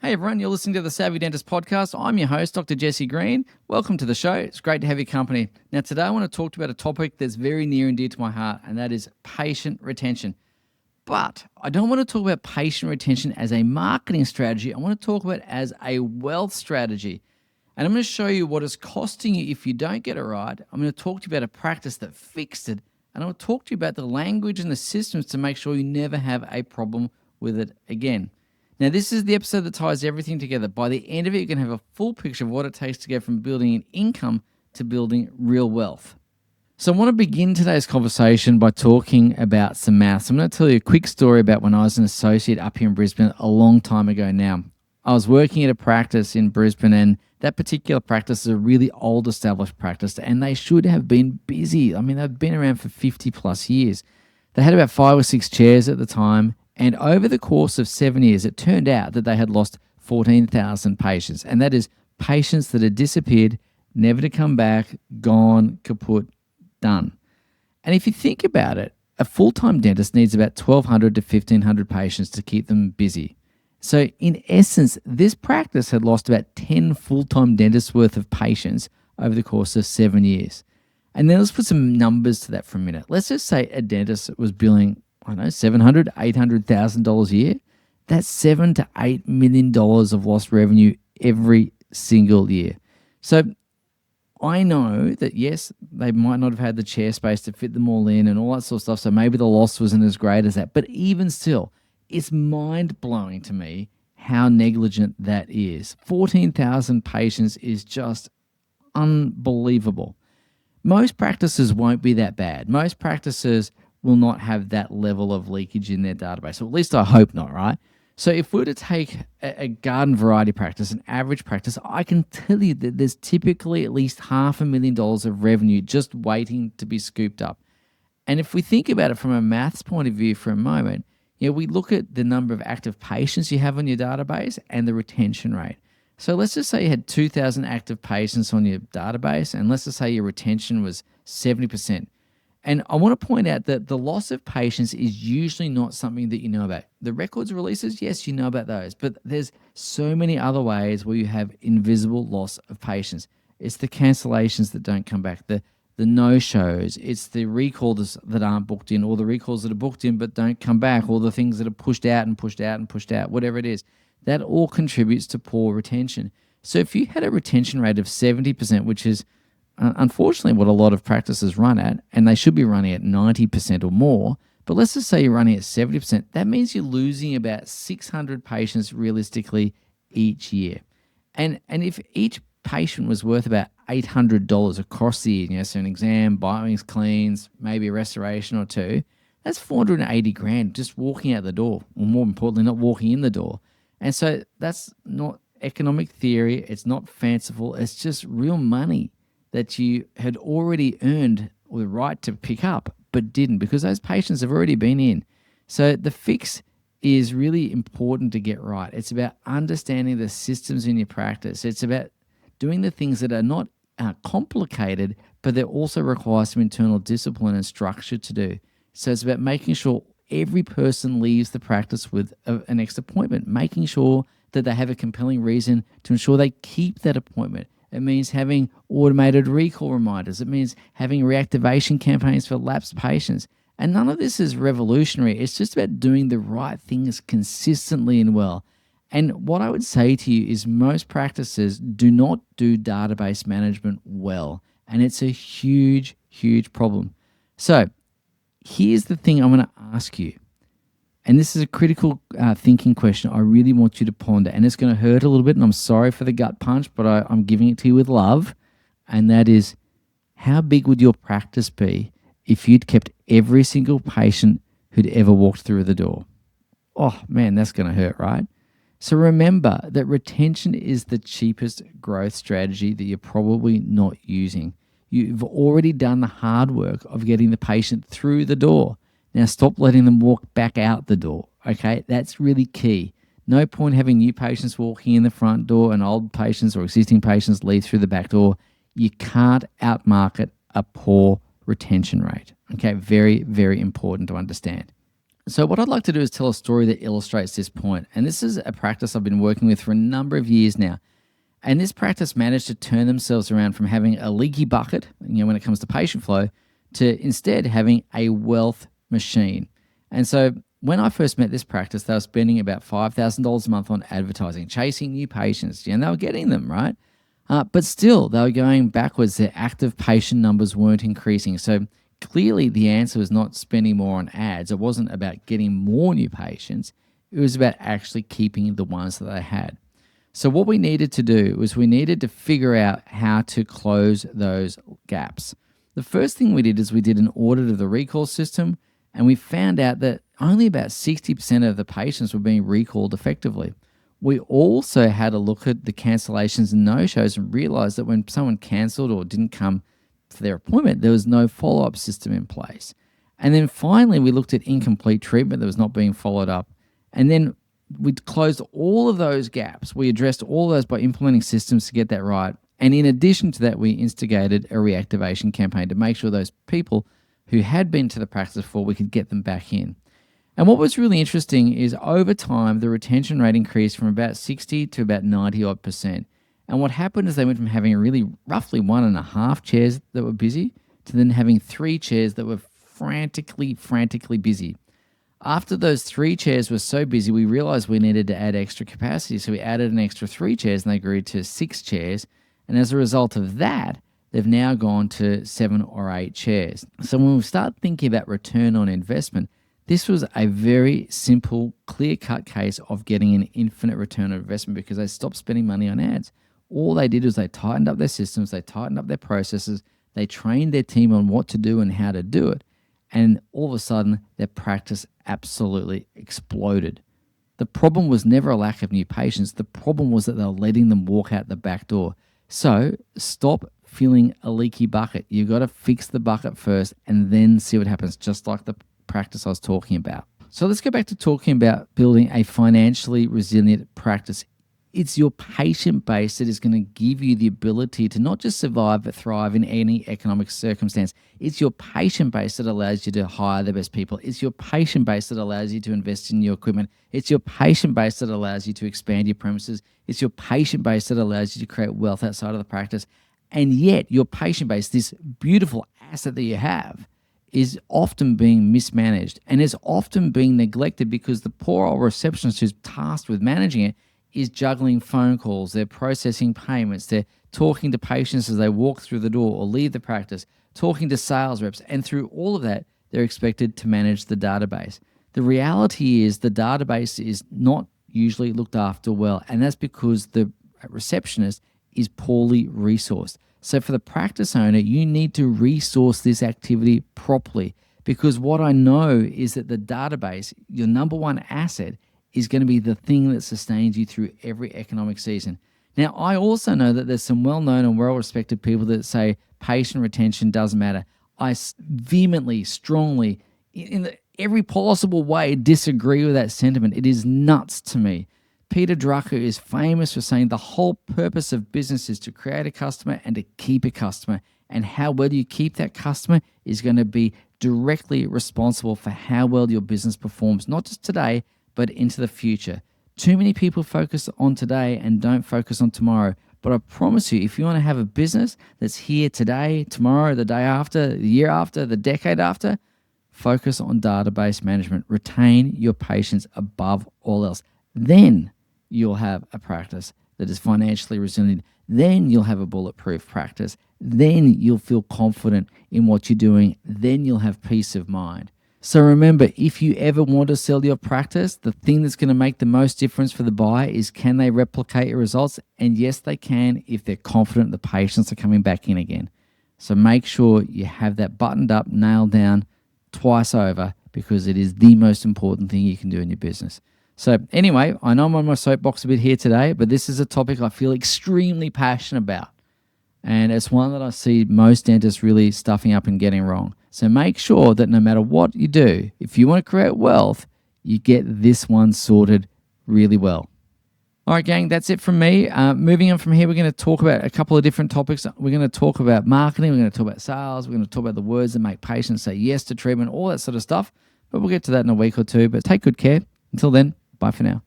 Hey everyone, you're listening to the Savvy Dentist Podcast. I'm your host, Dr. Jesse Green. Welcome to the show. It's great to have your company. Now, today I want to talk about a topic that's very near and dear to my heart, and that is patient retention. But I don't want to talk about patient retention as a marketing strategy. I want to talk about it as a wealth strategy. And I'm going to show you what it's costing you if you don't get it right. I'm going to talk to you about a practice that fixed it. And I'll talk to you about the language and the systems to make sure you never have a problem with it again. Now, this is the episode that ties everything together. By the end of it, you can have a full picture of what it takes to go from building an income to building real wealth. So I want to begin today's conversation by talking about some maths. I'm going to tell you a quick story about when I was an associate up here in Brisbane a long time ago now. I was working at a practice in Brisbane, and that particular practice is a really old established practice, and they should have been busy. I mean, they've been around for 50 plus years. They had about 5 or 6 chairs at the time. And over the course of 7 years, it turned out that they had lost 14,000 patients. And that is patients that had disappeared, never to come back, gone, kaput, done. And if you think about it, a full-time dentist needs about 1,200 to 1,500 patients to keep them busy. So in essence, this practice had lost about 10 full-time dentists worth of patients over the course of 7 years. And then let's put some numbers to that for a minute. Let's just say a dentist was billing $700,000, $800,000 a year. That's $7 to $8 million of lost revenue every single year. So I know that, yes, they might not have had the chair space to fit them all in and all that sort of stuff. So maybe the loss wasn't as great as that. But even still, it's mind-blowing to me how negligent that is. 14,000 patients is just unbelievable. Most practices won't be that bad. Most practices will not have that level of leakage in their database. Or at least I hope not, right? So if we were to take a garden variety practice, an average practice, I can tell you that there's typically at least $500,000 of revenue just waiting to be scooped up. And if we think about it from a maths point of view for a moment, we look at the number of active patients you have on your database and the retention rate. So let's just say you had 2,000 active patients on your database, and let's just say your retention was 70%. And I want to point out that the loss of patients is usually not something that you know about. The records releases, yes, you know about those, but there's so many other ways where you have invisible loss of patients. It's the cancellations that don't come back, the no-shows, it's the recalls that aren't booked in, or the recalls that are booked in but don't come back, or the things that are pushed out and pushed out and pushed out, whatever it is. That all contributes to poor retention. So if you had a retention rate of 70%, which is unfortunately what a lot of practices run at, and they should be running at 90% or more, but let's just say you're running at 70%, that means you're losing about 600 patients realistically each year. And if each patient was worth about $800 across the year, so an exam, bites, cleans, maybe a restoration or two, that's $480,000 just walking out the door, or more importantly, not walking in the door. And so that's not economic theory, it's not fanciful, it's just real money that you had already earned the right to pick up, but didn't, because those patients have already been in. So the fix is really important to get right. It's about understanding the systems in your practice. It's about doing the things that are not complicated, but they also require some internal discipline and structure to do. So it's about making sure every person leaves the practice with an next appointment, making sure that they have a compelling reason to ensure they keep that appointment. It means having automated recall reminders. It means having reactivation campaigns for lapsed patients. And none of this is revolutionary. It's just about doing the right things consistently and well. And what I would say to you is most practices do not do database management well. And it's a huge, huge problem. So here's the thing I'm going to ask you. And this is a critical thinking question I really want you to ponder. And it's going to hurt a little bit, and I'm sorry for the gut punch, but I'm giving it to you with love. And that is, how big would your practice be if you'd kept every single patient who'd ever walked through the door? Oh, man, that's going to hurt, right? So remember that retention is the cheapest growth strategy that you're probably not using. You've already done the hard work of getting the patient through the door. Now stop letting them walk back out the door, okay? That's really key. No point having new patients walking in the front door and old patients or existing patients leave through the back door. You can't outmarket a poor retention rate, okay? Very, very important to understand. So, what I'd like to do is tell a story that illustrates this point. And this is a practice I've been working with for a number of years now. And this practice managed to turn themselves around from having a leaky bucket, when it comes to patient flow, to instead having a wealth machine. And so, when I first met this practice, they were spending about $5,000 a month on advertising, chasing new patients, and they were getting them, right? But still, they were going backwards. Their active patient numbers weren't increasing. So clearly, the answer was not spending more on ads. It wasn't about getting more new patients. It was about actually keeping the ones that they had. So what we needed to do was we needed to figure out how to close those gaps. The first thing we did is we did an audit of the recall system, and we found out that only about 60% of the patients were being recalled effectively. We also had a look at the cancellations and no-shows and realized that when someone cancelled or didn't come for their appointment, there was no follow-up system in place. And then finally, we looked at incomplete treatment that was not being followed up. And then we closed all of those gaps. We addressed all of those by implementing systems to get that right. And in addition to that, we instigated a reactivation campaign to make sure those people who had been to the practice before, we could get them back in. And what was really interesting is over time, the retention rate increased from about 60 to about 90 odd percent. And what happened is they went from having really roughly 1.5 chairs that were busy to then having 3 chairs that were frantically busy. After those 3 chairs were so busy, we realized we needed to add extra capacity. So we added an extra 3 chairs and they grew to 6 chairs. And as a result of that, they've now gone to 7 or 8 chairs. So when we start thinking about return on investment, this was a very simple, clear-cut case of getting an infinite return on investment because they stopped spending money on ads. All they did was they tightened up their systems, they tightened up their processes, they trained their team on what to do and how to do it. And all of a sudden, their practice absolutely exploded. The problem was never a lack of new patients. The problem was that they were letting them walk out the back door. So stop filling a leaky bucket. You've got to fix the bucket first and then see what happens, just like the practice I was talking about. So let's go back to talking about building a financially resilient practice. It's your patient base that is going to give you the ability to not just survive, but thrive in any economic circumstance. It's your patient base that allows you to hire the best people. It's your patient base that allows you to invest in your equipment. It's your patient base that allows you to expand your premises. It's your patient base that allows you to create wealth outside of the practice. And yet your patient base, this beautiful asset that you have, is often being mismanaged and is often being neglected because the poor old receptionist who's tasked with managing it is juggling phone calls, they're processing payments, they're talking to patients as they walk through the door or leave the practice, talking to sales reps, and through all of that, they're expected to manage the database. The reality is the database is not usually looked after well, and that's because the receptionist is poorly resourced. So for the practice owner, you need to resource this activity properly because what I know is that the database, your number one asset, is going to be the thing that sustains you through every economic season. Now, I also know that there's some well-known and well-respected people that say patient retention doesn't matter. I vehemently, strongly, in every possible way, disagree with that sentiment. It is nuts to me. Peter Drucker is famous for saying the whole purpose of business is to create a customer and to keep a customer. And how well you keep that customer is going to be directly responsible for how well your business performs, not just today, but into the future. Too many people focus on today and don't focus on tomorrow. But I promise you, if you want to have a business that's here today, tomorrow, the day after, the year after, the decade after, focus on database management. Retain your patients above all else. Then you'll have a practice that is financially resilient. Then you'll have a bulletproof practice. Then you'll feel confident in what you're doing. Then you'll have peace of mind. So remember, if you ever want to sell your practice, the thing that's going to make the most difference for the buyer is can they replicate your results? And yes, they can if they're confident the patients are coming back in again. So make sure you have that buttoned up, nailed down twice over because it is the most important thing you can do in your business. So anyway, I know I'm on my soapbox a bit here today, but this is a topic I feel extremely passionate about. And it's one that I see most dentists really stuffing up and getting wrong. So make sure that no matter what you do, if you want to create wealth, you get this one sorted really well. All right, gang, that's it from me. Moving on from here, we're going to talk about a couple of different topics. We're going to talk about marketing. We're going to talk about sales. We're going to talk about the words that make patients say yes to treatment, all that sort of stuff. but we'll get to that in a week or two. But take good care. Until then, bye for now.